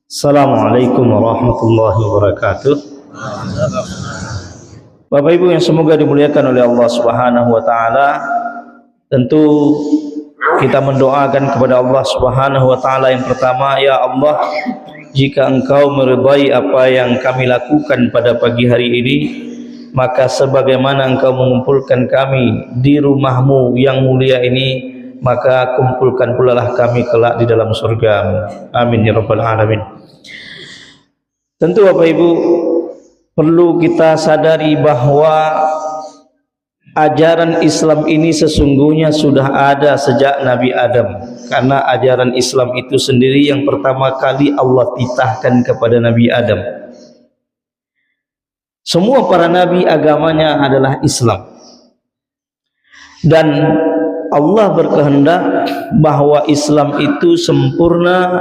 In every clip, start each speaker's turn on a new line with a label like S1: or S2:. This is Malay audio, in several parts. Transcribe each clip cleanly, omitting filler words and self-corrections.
S1: Assalamualaikum warahmatullahi wabarakatuh. Bapak Ibu yang semoga dimuliakan oleh Allah Subhanahu wa taala, tentu kita mendoakan kepada Allah Subhanahu wa taala yang pertama, ya Allah, jika Engkau meridai apa yang kami lakukan pada pagi hari ini, maka sebagaimana Engkau mengumpulkan kami di rumah-Mu yang mulia ini, maka kumpulkan pula lah kami kelak di dalam surga. Amin ya rabbal alamin. Tentu Bapak Ibu perlu kita sadari bahwa ajaran Islam ini sesungguhnya sudah ada sejak Nabi Adam, karena ajaran Islam itu sendiri yang pertama kali Allah titahkan kepada Nabi Adam. Semua para nabi agamanya adalah Islam, dan Allah berkehendak bahwa Islam itu sempurna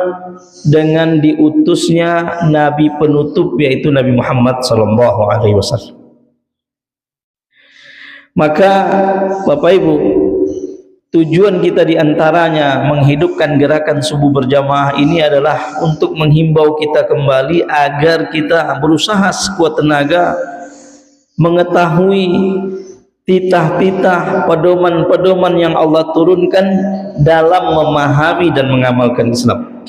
S1: dengan diutusnya Nabi penutup, yaitu Nabi Muhammad SAW. Maka Bapak Ibu, tujuan kita diantaranya menghidupkan gerakan subuh berjamaah ini adalah untuk menghimbau kita kembali agar kita berusaha sekuat tenaga mengetahui titah-titah, pedoman-pedoman yang Allah turunkan dalam memahami dan mengamalkan Islam.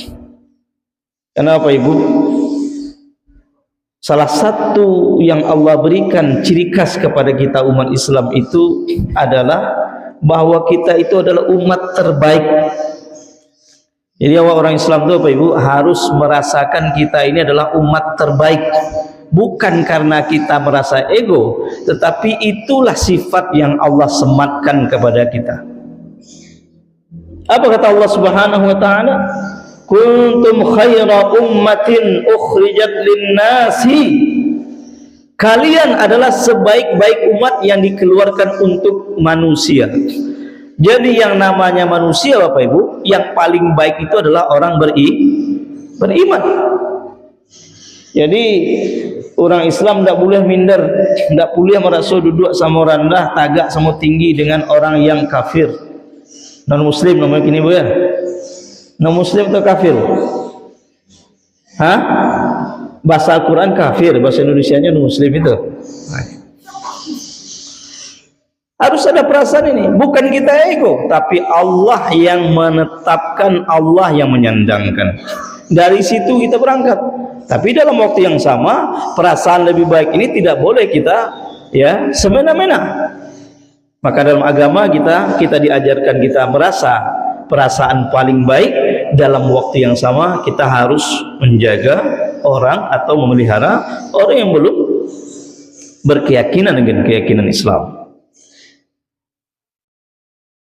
S1: Kenapa Ibu? Salah satu yang Allah berikan ciri khas kepada kita umat Islam itu adalah bahwa kita itu adalah umat terbaik. Jadi orang Islam itu Bapak Ibu harus merasakan kita ini adalah umat terbaik. Bukan karena kita merasa ego, tetapi itulah sifat yang Allah sematkan kepada kita. Apa kata Allah Subhanahu wa taala? Kuntum khaira ummatin ukhrijat lin-nasi. Kalian adalah sebaik-baik umat yang dikeluarkan untuk manusia. Jadi yang namanya manusia Bapak Ibu, yang paling baik itu adalah orang beriman. Jadi orang Islam tidak boleh minder, tidak boleh merasa duduk sama rendah, tagak sama tinggi dengan orang yang kafir, non muslim namanya gini Bu ya. Non muslim atau kafir? Hah? Bahasa Al-Quran kafir, bahasa Indonesianya non muslim itu. Harus ada perasaan ini, bukan kita ego, tapi Allah yang menetapkan, Allah yang menyandangkan. Dari situ kita berangkat. Tapi dalam waktu yang sama, perasaan lebih baik ini tidak boleh kita ya semena-mena. Maka dalam agama kita diajarkan kita merasa perasaan paling baik. Dalam waktu yang sama kita harus menjaga orang atau memelihara orang yang belum berkeyakinan dengan keyakinan Islam.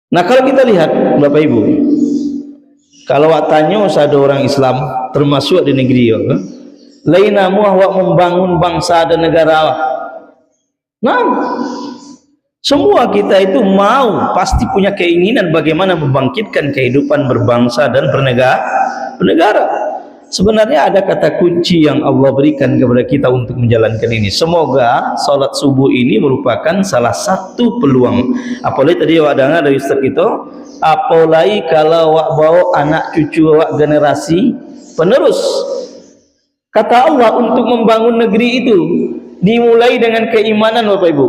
S1: Nah, kalau kita lihat Bapak Ibu, kalau tanya ada orang Islam termasuk di negeri ya, lainamu awak membangun bangsa dan negara. Nah, semua kita itu mau, pasti punya keinginan bagaimana membangkitkan kehidupan berbangsa dan bernegara. Sebenarnya ada kata kunci yang Allah berikan kepada kita untuk menjalankan ini. Semoga salat subuh ini merupakan salah satu peluang. Apalagi tadi awak dengar dari Ustaz itu, apalagi kalau awak bawa anak cucu awak generasi penerus. Kata Allah untuk membangun negeri itu dimulai dengan keimanan Bapak Ibu.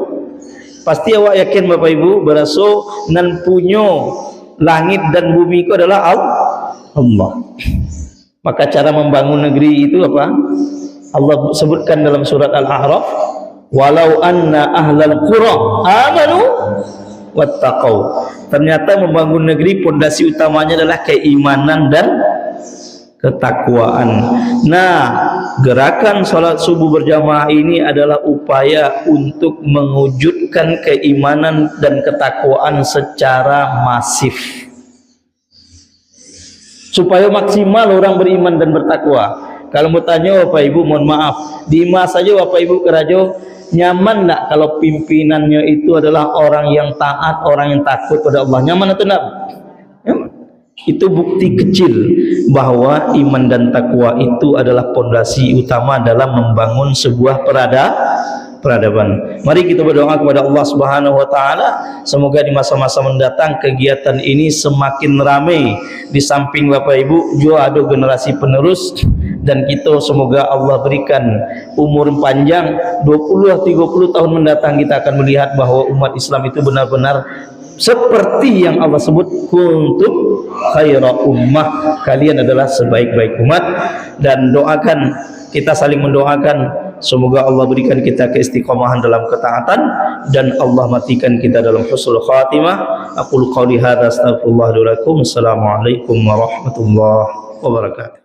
S1: Pasti awak yakin Bapak Ibu berasa nan punyo langit dan bumi itu adalah Allah. Maka cara membangun negeri itu apa? Allah sebutkan dalam surat Al-A'raf, walau anna ahlal qura amanu wattaqau. Ternyata membangun negeri pondasi utamanya adalah keimanan dan ketakwaan. Nah, gerakan salat subuh berjamaah ini adalah upaya untuk mewujudkan keimanan dan ketakwaan secara masif, supaya maksimal orang beriman dan bertakwa. Kalau mau tanya Bapak Ibu, mohon maaf, di masa saja Bapak Ibu kerajo nyaman tak kalau pimpinannya itu adalah orang yang taat, orang yang takut pada Allah? Nyaman atau tidak? Nyaman. Itu bukti kecil bahwa iman dan takwa itu adalah pondasi utama dalam membangun sebuah peradaban. Mari kita berdoa kepada Allah Subhanahu wa taala, semoga di masa-masa mendatang kegiatan ini semakin ramai. Di samping Bapak Ibu juga ada generasi penerus dan kita semoga Allah berikan umur panjang 20-30 tahun mendatang, kita akan melihat bahwa umat Islam itu benar-benar seperti yang Allah sebut, kuntum khaira ummah, kalian adalah sebaik-baik umat. Dan doakan, kita saling mendoakan, semoga Allah berikan kita keistiqomahan dalam ketaatan dan Allah matikan kita dalam husnul khatimah. Aqulu qouli hadza astaghfirullah li wa lakum. Assalamualaikum warahmatullahi wabarakatuh.